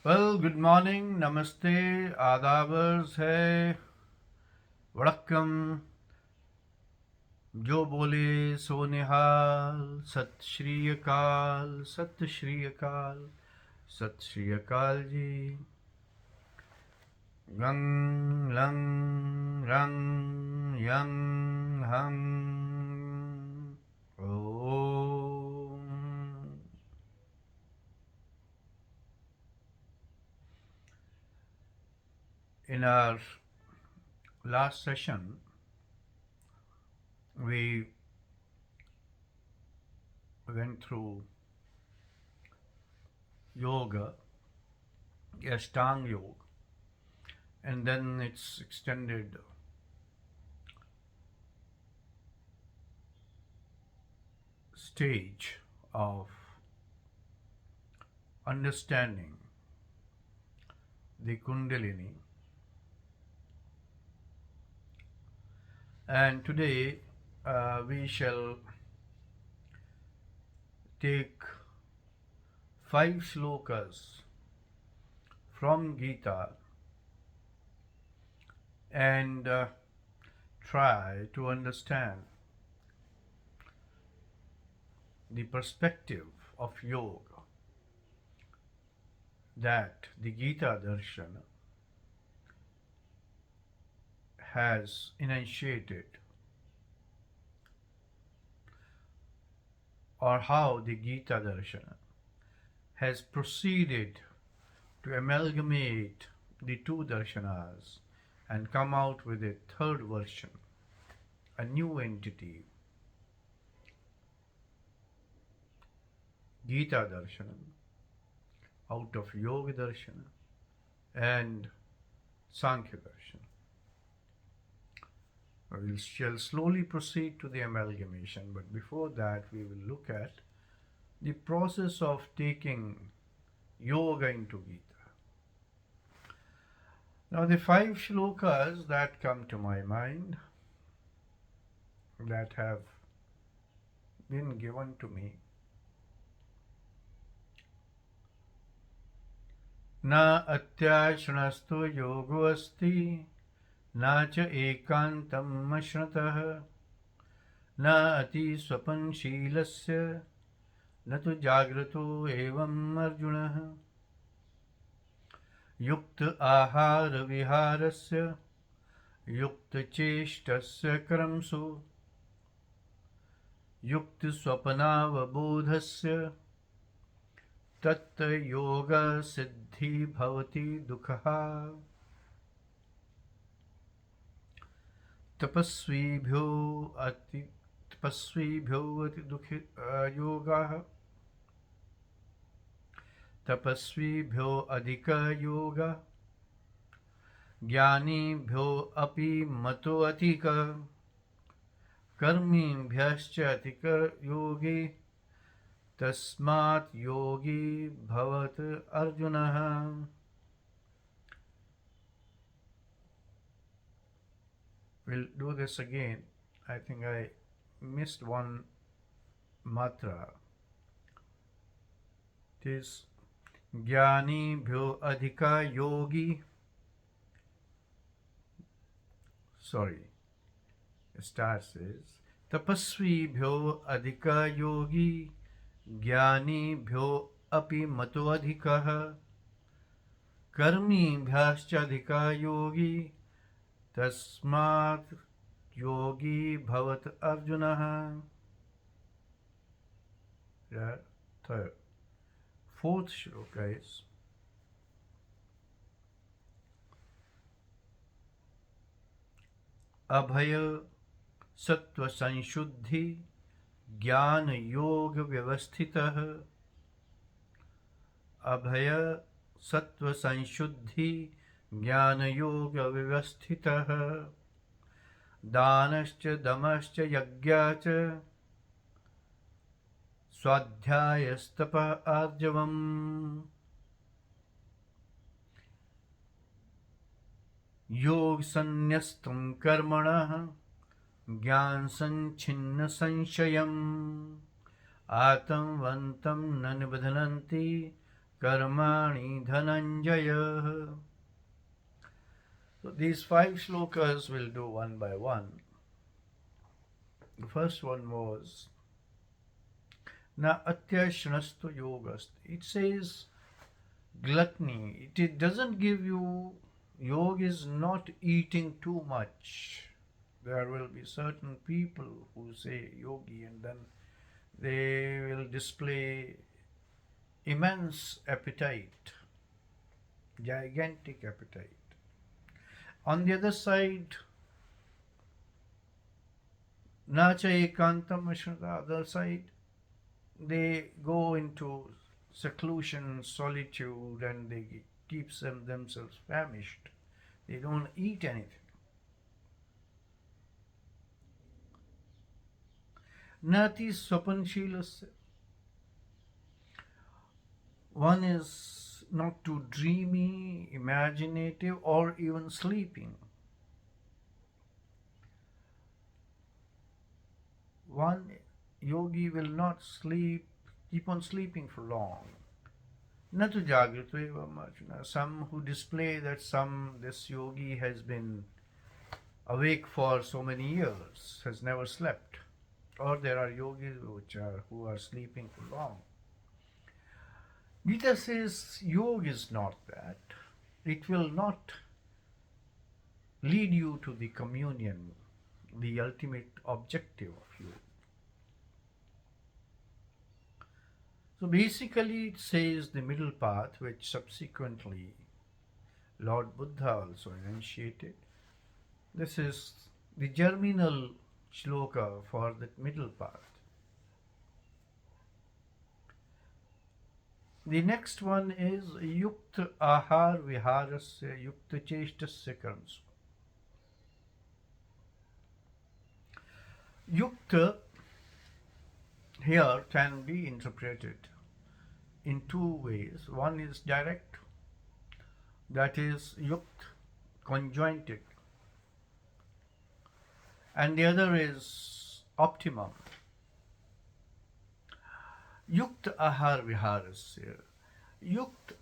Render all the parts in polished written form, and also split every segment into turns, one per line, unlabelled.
Good morning, नमस्ते, आदाबर्स है, वड़क्कम, जो बोले सो निहाल, सत श्री अकाल, सत श्री अकाल, सत श्री अकाल जी। गंग लंग रंग यंग हंग ओम। In our last session, we went through yoga, Ashtanga yoga, and then its extended stage of understanding the Kundalini. And today we shall take 5 slokas from Gita and try to understand the perspective of yoga that the Gita Darshana has enunciated, or how the Gita Darshana has proceeded to amalgamate the two darshanas and come out with a third version, a new entity, Gita Darshanam, out of Yoga Darshana and Sankhya Darshana. We shall slowly proceed to the amalgamation, but before that we will look at the process of taking yoga into Gita. Now the 5 shlokas that come to my mind, that have been given to me, na atyashnasto yogo asti, na cha ekantam ashnatah, na ati swapanशीलस्य, न तो जागृतो एवं अर्जुनः, युक्त आहार विहारस्य, युक्त चेष्टस्य कर्मसु, युक्त स्वप्नावबोधस्य, तत् योग सिद्धि भवति दुःखः। तपस्वीभ्यो अति दुःखि योगाः, तपस्वीभ्यो अधिक योग, ज्ञानीभ्यो अपि मतो अधिक, कर्मीभ्यश्च अधिक योगी, तस्मात् योगी भवत अर्जुनः। We'll do this again. I think I missed one matra. It is Jnanibhyo adhika yogi. Sorry. The star says Tapasvibhyo adhika yogi, Jnanibhyo api mato adhikah, Karmibhyascha adhika yogi, Tasmat yogi bhavat arjunah. Third. Fourth shloka is Abhaya Sattva Sanshuddhi Jnana Yoga Vyavasthitah. Abhaya Sattva Sanshuddhi Jnana Yoga Vyavasthitah. Danascha Damascha Yajnacha Swadhyayastapa Arjavam. योग संन्यस्तं कर्मणः ज्ञान संच्छिन्न संशयम् आत्मवन्तं न निबध्नन्ति Karmani Dhananjaya. So these 5 shlokas we'll do one by one. The first one was Na Atyashnastu Yogas. It says gluttony. It doesn't give you, yoga is not eating too much. There will be certain people who say yogi and then they will display immense appetite, gigantic appetite. On the other side, Nacha Ekantam, the other side, they go into seclusion, solitude, and they keep themselves famished. They don't eat anything. Nati Swapanshilasya. One is not too dreamy, imaginative, or even sleeping. One yogi will not sleep, keep on sleeping for long. Natu Jagrita Marjuna. Some who display that this yogi has been awake for so many years, has never slept. Or there are yogis who are sleeping for long. Gita says yoga is not that. It will not lead you to the communion, the ultimate objective of yoga. So basically it says the middle path, which subsequently Lord Buddha also enunciated. This is the germinal shloka for the middle path. The next one is Yukta Ahar Viharasya Yukta Cheshtasya Karmsu. Yukta here can be interpreted in 2 ways. One is direct, that is yukt, conjointed, and the other is optimum. Yukt ahar viharasya. Yukt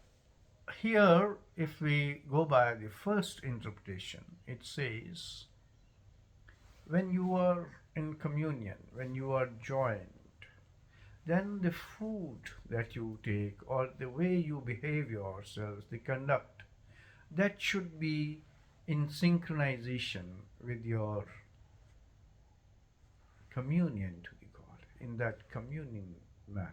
here, if we go by the first interpretation, it says when you are in communion, when you are joined, then the food that you take or the way you behave yourselves, the conduct, that should be in synchronization with your communion to the God, in that communing manner.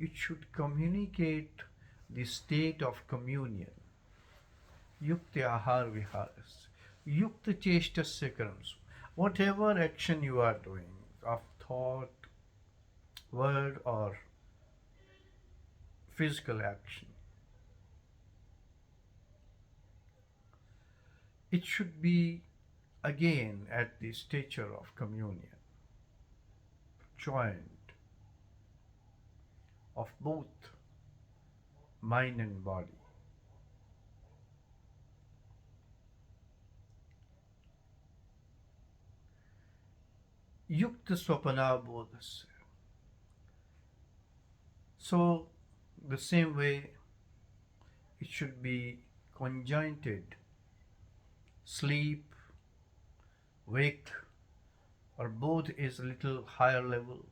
It should communicate the state of communion. Yukta ahar viharas. Yukta cheshtasya karmsu. Whatever action you are doing, of thought, word, or physical action, it should be again at the stature of communion, joined of both mind and body. Yukta swapana bodhasya. So, the same way it should be conjointed, sleep, wake, or both is a little higher level,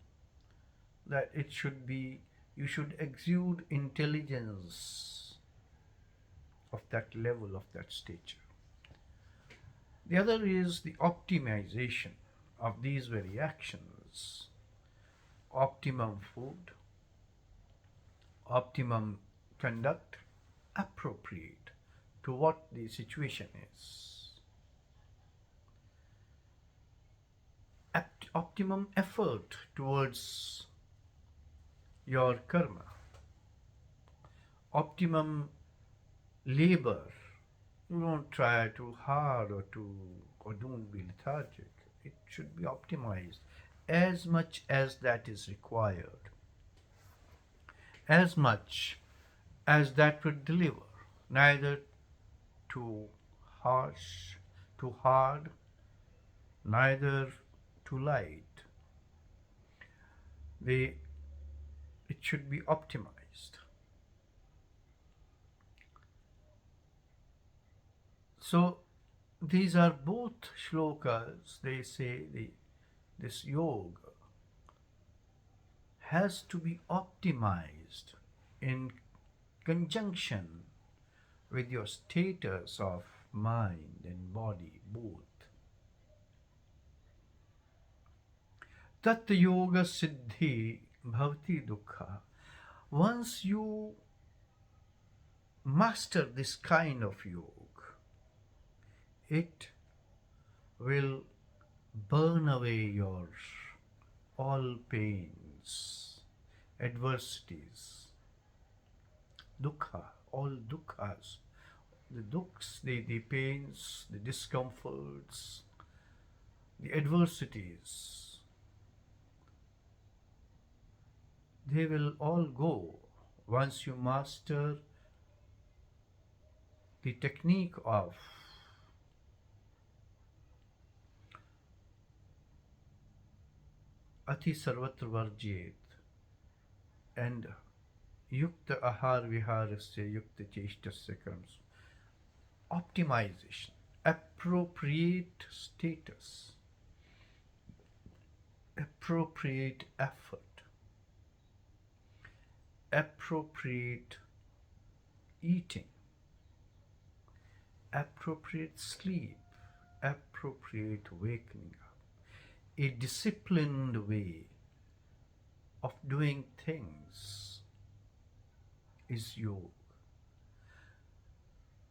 that it should be, you should exude intelligence of that level, of that stature. The other is the optimization of these very actions. Optimum food, optimum conduct, appropriate to what the situation is. Optimum effort towards your karma. Optimum labor. You don't try too hard or don't be lethargic. It should be optimized as much as that is required, as much as that would deliver, neither too harsh, too hard, neither too light. It should be optimized. So these are both shlokas. They say this yoga has to be optimized in conjunction with your status of mind and body both. Tat yoga siddhi bhavati dukkha. Once you master this kind of yoga, it will burn away your all pains, adversities, dukkha, all dukkhas, the dukhs, the pains, the discomforts, the adversities, they will all go once you master the technique of Ati Sarvatra Varjit and Yukta Ahar Viharasya Yukta Cheshtasya Karams. Optimization, appropriate status, appropriate effort, appropriate eating, appropriate sleep, appropriate waking up, a disciplined way of doing things is yoga.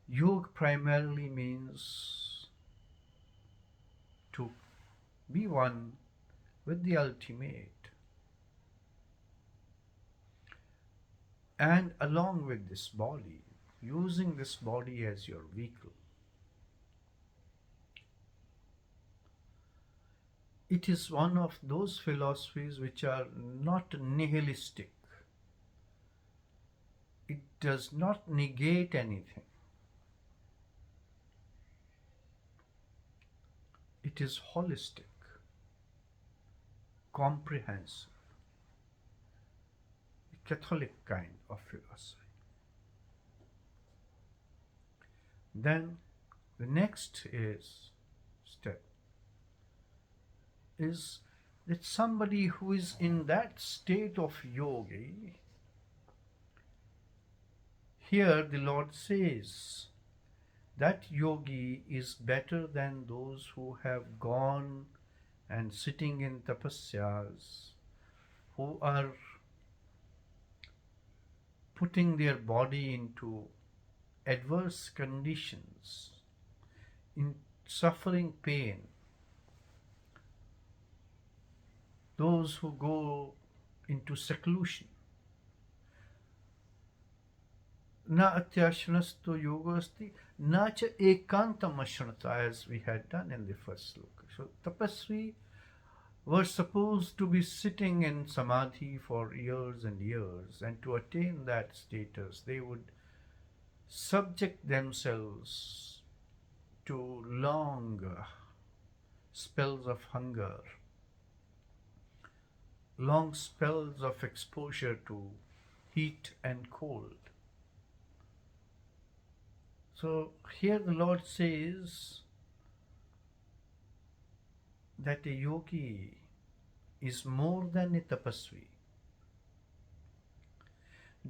Yoga primarily means to be one with the ultimate, and along with this body, using this body as your vehicle. It is one of those philosophies which are not nihilistic. It does not negate anything. It is holistic, comprehensive, a Catholic kind of philosophy. Then the next step is that somebody who is in that state of yogi, here the Lord says that yogi is better than those who have gone and sitting in tapasyas, who are putting their body into adverse conditions, in suffering pain, those who go into seclusion. Na atyashanasto yoga asti, na cha ekantam ashanata, as we had done in the first sloka. So tapasvi were supposed to be sitting in samadhi for years and years, and to attain that status they would subject themselves to long spells of hunger, long spells of exposure to heat and cold. So here the Lord says that a yogi is more than a tapasvi.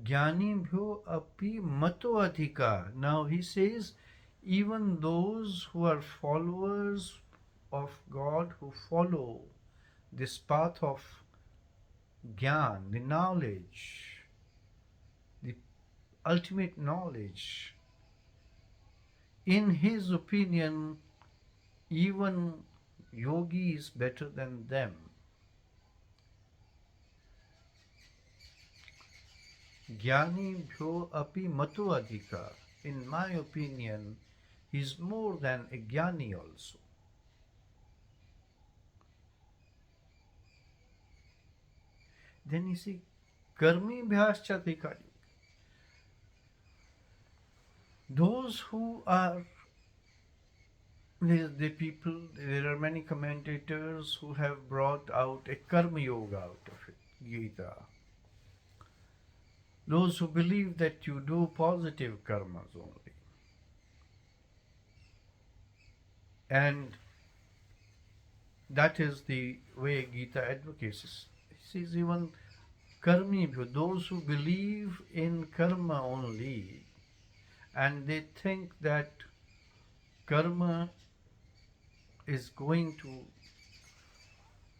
Jnanibhyo api mato adhika. Now he says, even those who are followers of God, who follow this path of jnana, the knowledge, the ultimate knowledge, in his opinion, even yogi is better than them. Jnani bhyo api matu adhika. In my opinion, he is more than a jnani also. Then you see, karmi bhyascha adhikari. Those who are the people, there are many commentators who have brought out a karma yoga out of it, GEETA. Those who believe that you do positive karmas only. And that is the way Gita advocates. He says even karmi, those who believe in karma only, and they think that karma is going to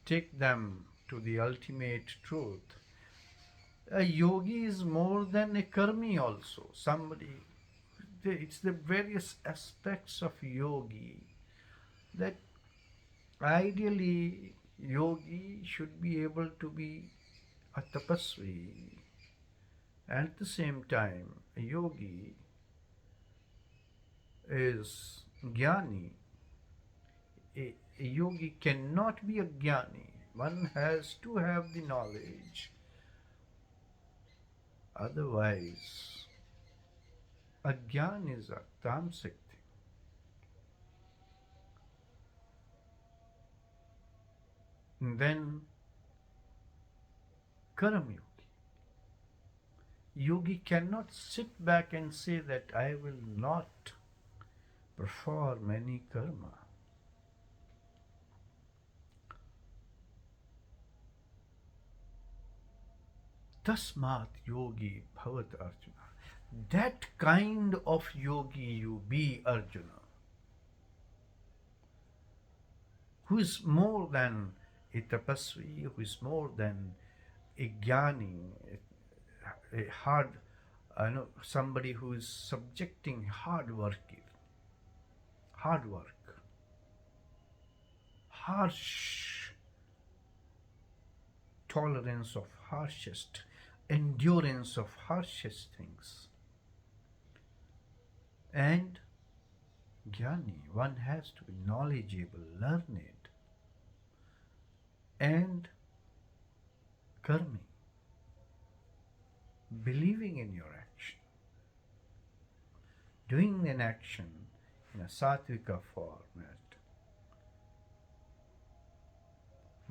take them to the ultimate truth. A yogi is more than a karmi also. Somebody, it's the various aspects of yogi that ideally yogi should be able to be a tapasvi, and at the same time a yogi is jnani. A yogi cannot be a jnani. One has to have the knowledge. Otherwise, ajnana is a tamasic thing. And then karma yogi. Yogi cannot sit back and say that I will not perform any karma. Tasmat yogi bhavat Arjuna. That kind of yogi you be, Arjuna, who is more than a tapasvi, who is more than a jnani, a hard, somebody who is subjecting hard work, harsh tolerance of harshest, endurance of harshest things. And jnani, one has to be knowledgeable, learned, and karmi, believing in your action, doing an action in a sattvika format.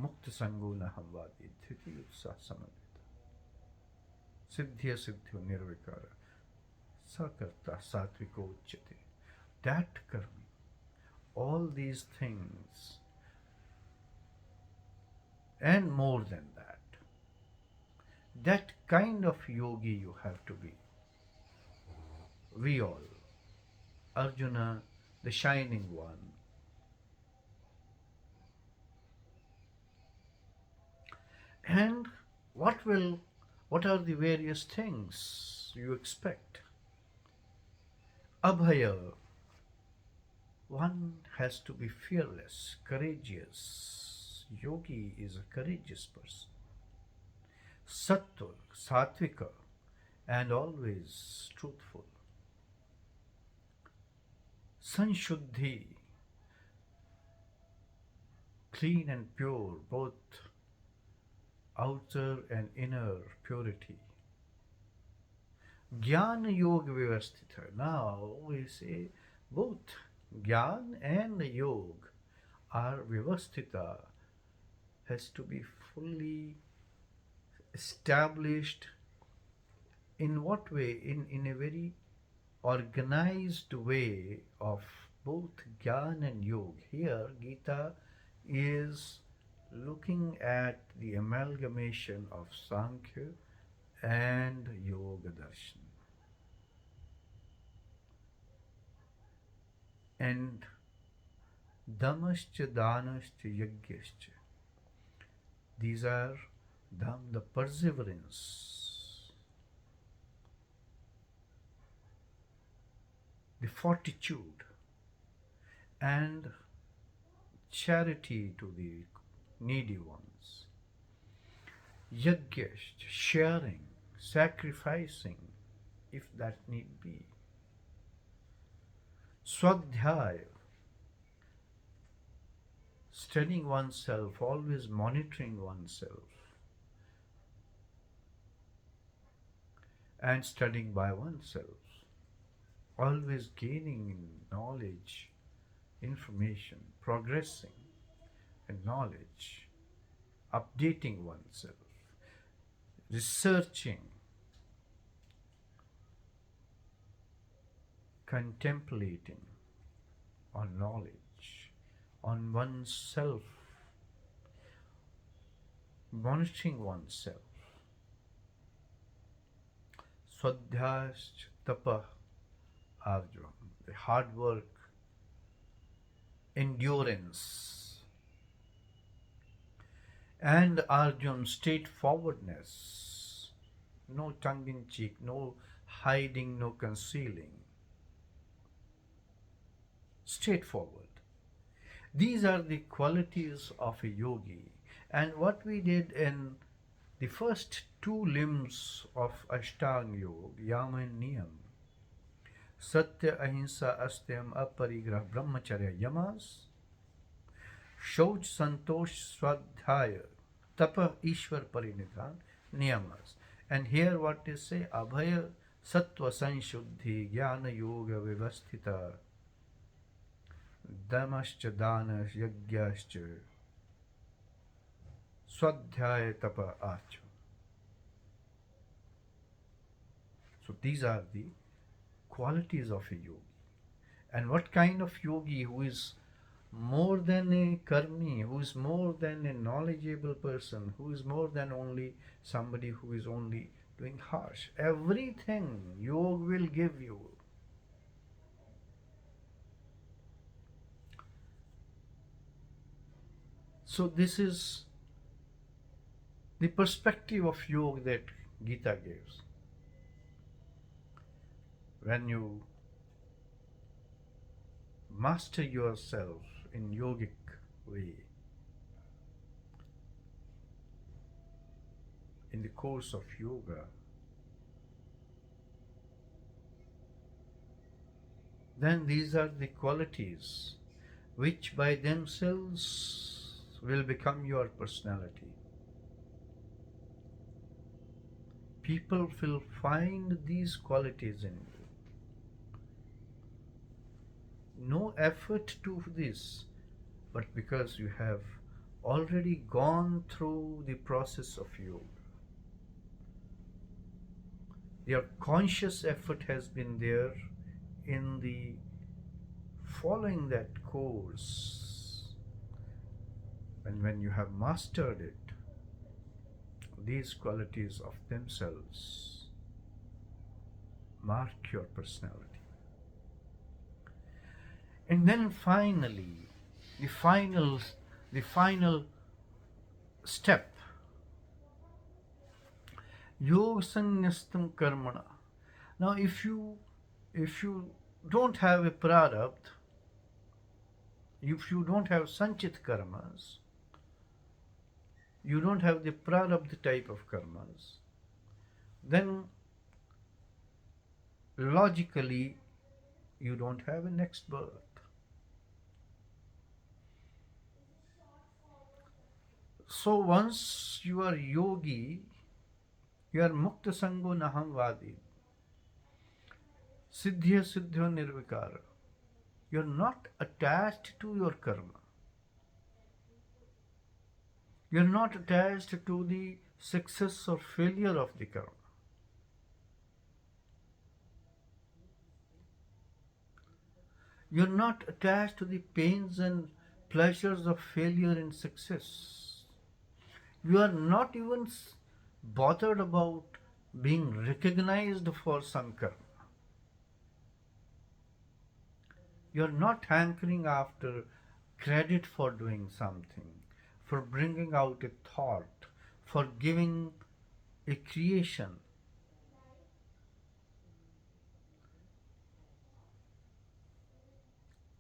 Mukta sanguna hamvadi dhriti utsa samadita. Siddhya siddhyo nirvikara. Sakarta sattviko uchyate. That karmi, all these things, and more than that, that kind of yogi you have to be. We all, Arjuna, the shining one. And what are the various things you expect? Abhaya, one has to be fearless, courageous. Yogi is a courageous person. Sattva, sattvika, and always truthful. Sanshuddhi, clean and pure, both outer and inner purity. Jnana Yoga Vyavasthita. Now we say both Jnana and Yoga are Vyavasthita, has to be fully established. In what way? In a very organized way of both Jnana and Yoga. Here Gita is looking at the amalgamation of Sankhya and Yoga Darshan. And Damascha, Danascha, Yagyascha. These are the perseverance, the fortitude, and charity to the needy ones. Yagyash, sharing, sacrificing, if that need be. Swadhyaya, studying oneself, always monitoring oneself, and studying by oneself, always gaining knowledge, information, progressing in knowledge, updating oneself, researching, contemplating on knowledge. on oneself, monitoring oneself. Swadhyascha tapa arjuna, the hard work, endurance, and Arjun straightforwardness, no tongue in cheek, no hiding, no concealing, straightforward. These are the qualities of a yogi. And what we did in the first two limbs of Ashtanga Yoga, Yama and Niyam, Satya, Ahimsa, Astyam, Aparigrah, Brahmacharya, Yamas, Shauch, Santosh, Swadhyaya, Tapa, Ishwar, Parinidhan, Niyamas. And here what is say? Abhaya, Sattva, Sanshuddhi, Jnana, Yoga, Vivasthita, Damascha, Danas, Yagyascha, Swadhyaya, Tapa, Acha. So these are the qualities of a yogi. And what kind of yogi who is more than a karmi, who is more than a knowledgeable person, who is more than only somebody who is only doing harsh. Everything yoga will give you. So this is the perspective of yoga that Gita gives. When you master yourself in yogic way, in the course of yoga, then these are the qualities which by themselves will become your personality. People will find these qualities in you. No effort to this, but because you have already gone through the process of yoga. Your conscious effort has been there in the following that course. And when you have mastered it, these qualities of themselves mark your personality. And then finally, the final step, yoga sannyastam karmana. Now if you don't have a prarabdha, if you don't have sanchit karmas, you don't have the prarabdha type of karmas, then logically you don't have a next birth. So once you are yogi, you are mukta sango naham vadi, siddhya siddhyo nirvikara. You are not attached to your karma. You are not attached to the success or failure of the karma. You are not attached to the pains and pleasures of failure and success. You are not even bothered about being recognized for some karma. You are not hankering after credit for doing something, for bringing out a thought, for giving a creation.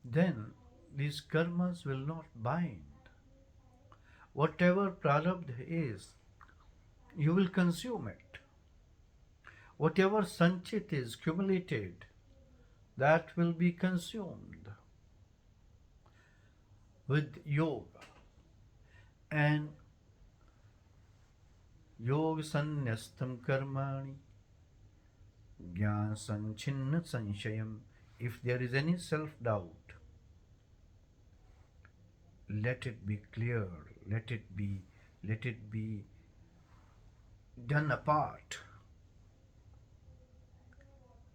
Then these karmas will not bind. Whatever prarabdha is, you will consume it. Whatever sanchit is accumulated, that will be consumed with yoga. And yoga sannyastam karmani jnana sanchinna sanshayam. If there is any self-doubt, let it be clear, let it be done apart.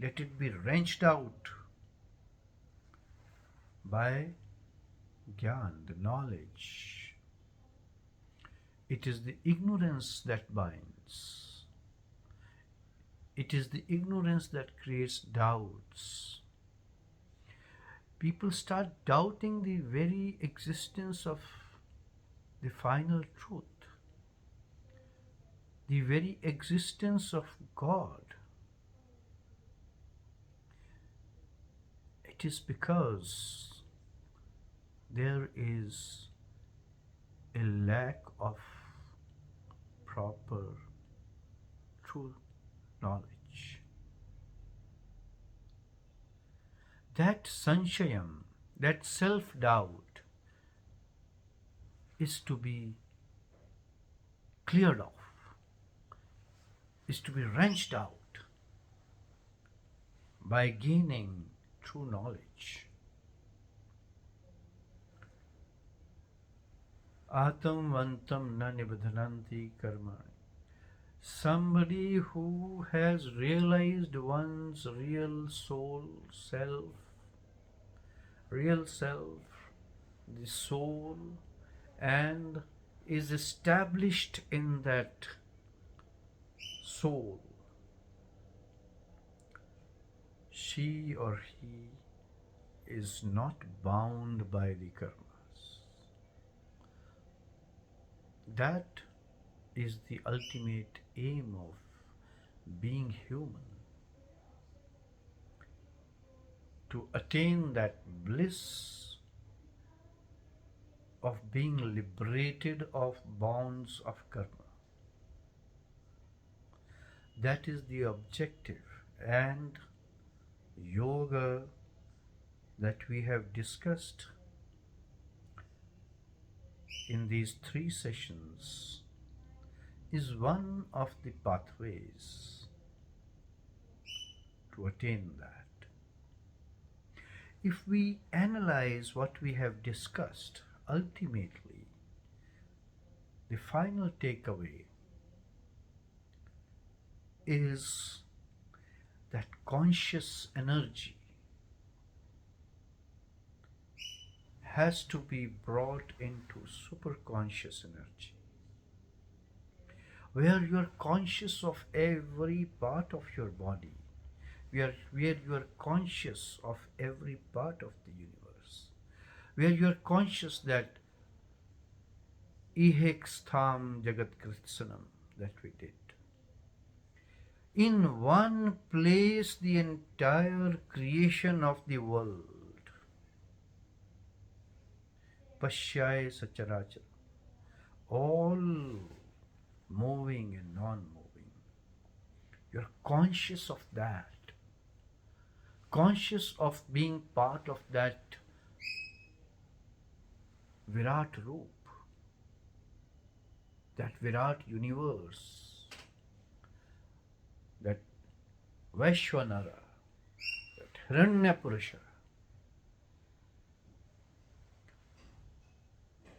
Let it be wrenched out by Gyan, the knowledge. It is the ignorance that binds. It is the ignorance that creates doubts. People start doubting the very existence of the final truth, the very existence of God. It is because there is a lack of proper true knowledge. That sanshayam, that self-doubt is to be cleared off, is to be wrenched out by gaining true knowledge. Atam vantam na nibdhananti karmani. Somebody who has realized one's real soul, real self, the soul, and is established in that soul, she or he is not bound by the karmas. That is the ultimate aim of being human. To attain that bliss of being liberated of bonds of karma. That is the objective, and yoga that we have discussed in these 3 sessions is one of the pathways to attain that. If we analyze what we have discussed, ultimately, the final takeaway is that conscious energy has to be brought into superconscious energy, where you are conscious of every part of your body, where you are conscious of every part of the universe, where you are conscious that ihek jagat kritsanam that we did. In one place, the entire creation of the world, pashyaya sacharachara, all moving and non-moving. You're conscious of that, conscious of being part of that Virat Roop, that Virat universe, that Vaishwanara, that Hiranyapurusha,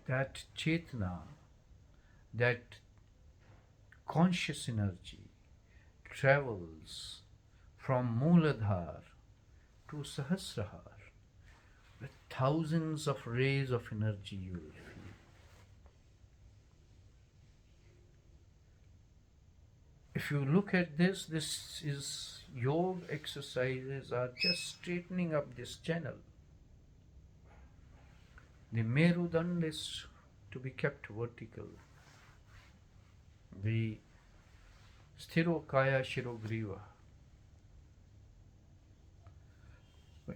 that Chetna, that conscious energy travels from Mooladhar to Sahasrahar with thousands of rays of energy you will feel. If you look at this is yoga exercises are just straightening up this channel. The Merudand is to be kept vertical. The Sthirokaya Shirogriva.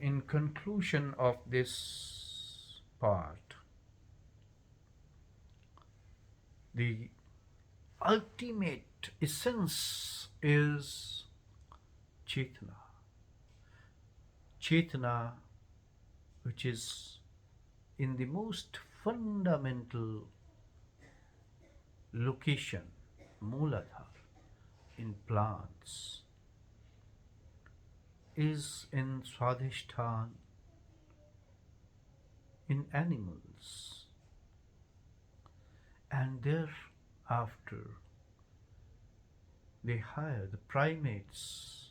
In conclusion of this part, the ultimate essence is Chetna. Chetna, which is in the most fundamental location, Mooladhara, in plants, is in Swadhisthana, in animals, and thereafter they hire the primates,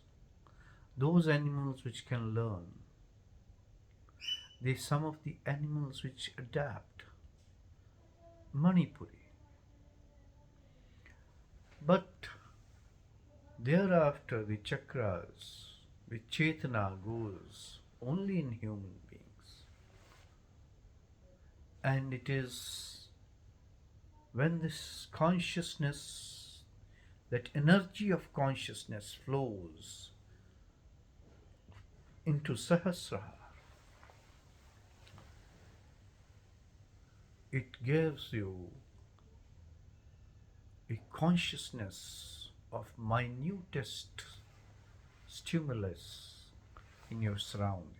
those animals which can learn. some of the animals which adapt Manipuri. But thereafter the chakras, the Chetana goes only in human beings. And it is when this consciousness, that energy of consciousness flows into Sahasrara, it gives you a consciousness of minutest stimulus in your surrounding.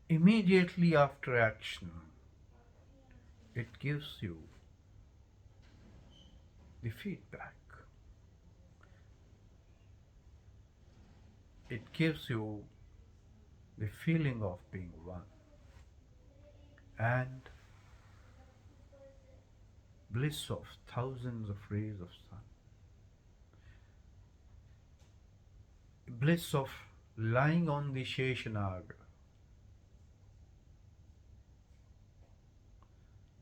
Immediately after action, it gives you the feedback. It gives you the feeling of being one and bliss of thousands of rays of sun, bliss of lying on the Sheshanaga,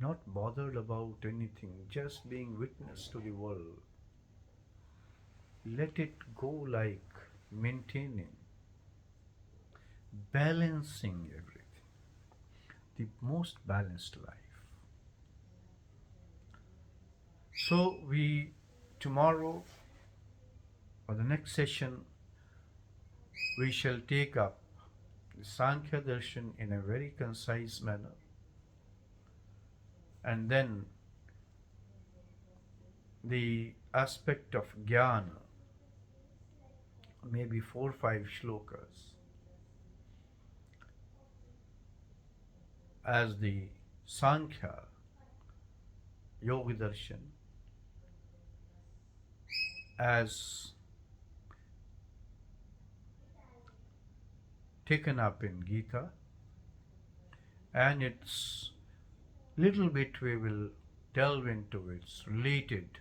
not bothered about anything, just being witness to the world. Let it go, like maintaining, balancing everything, the most balanced life. So we, tomorrow or the next session, we shall take up the Sankhya Darshan in a very concise manner, and then the aspect of Jnana, maybe 4 or 5 shlokas, as the Sankhya Yoga Darshan, as taken up in GEETA, and it's little bit we will delve into its related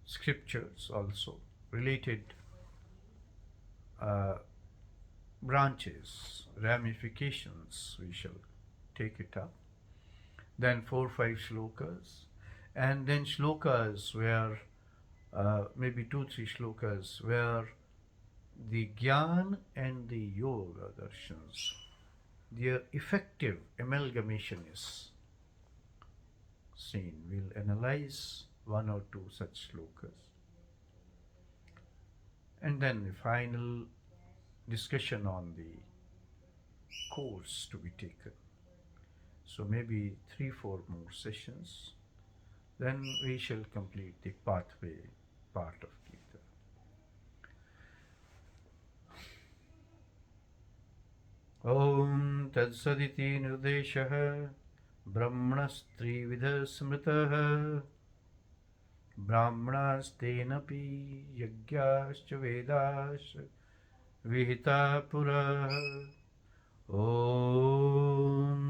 scriptures also, related branches, ramifications, we shall take it up. Then 4 or 5 shlokas, and then shlokas where maybe 2 or 3 shlokas where the Gyan and the Yoga Darshans, their effective amalgamation is seen. We'll analyze 1 or 2 such shlokas, and then the final discussion on the course to be taken. So maybe 3 or 4 more sessions, then we shall complete the pathway part of GEETA. Om Tatsaditi Nirdeshah Brahmanastrividha Smritah Brahmanastenapi Yagyascha Vedascha Vihita Purah. Om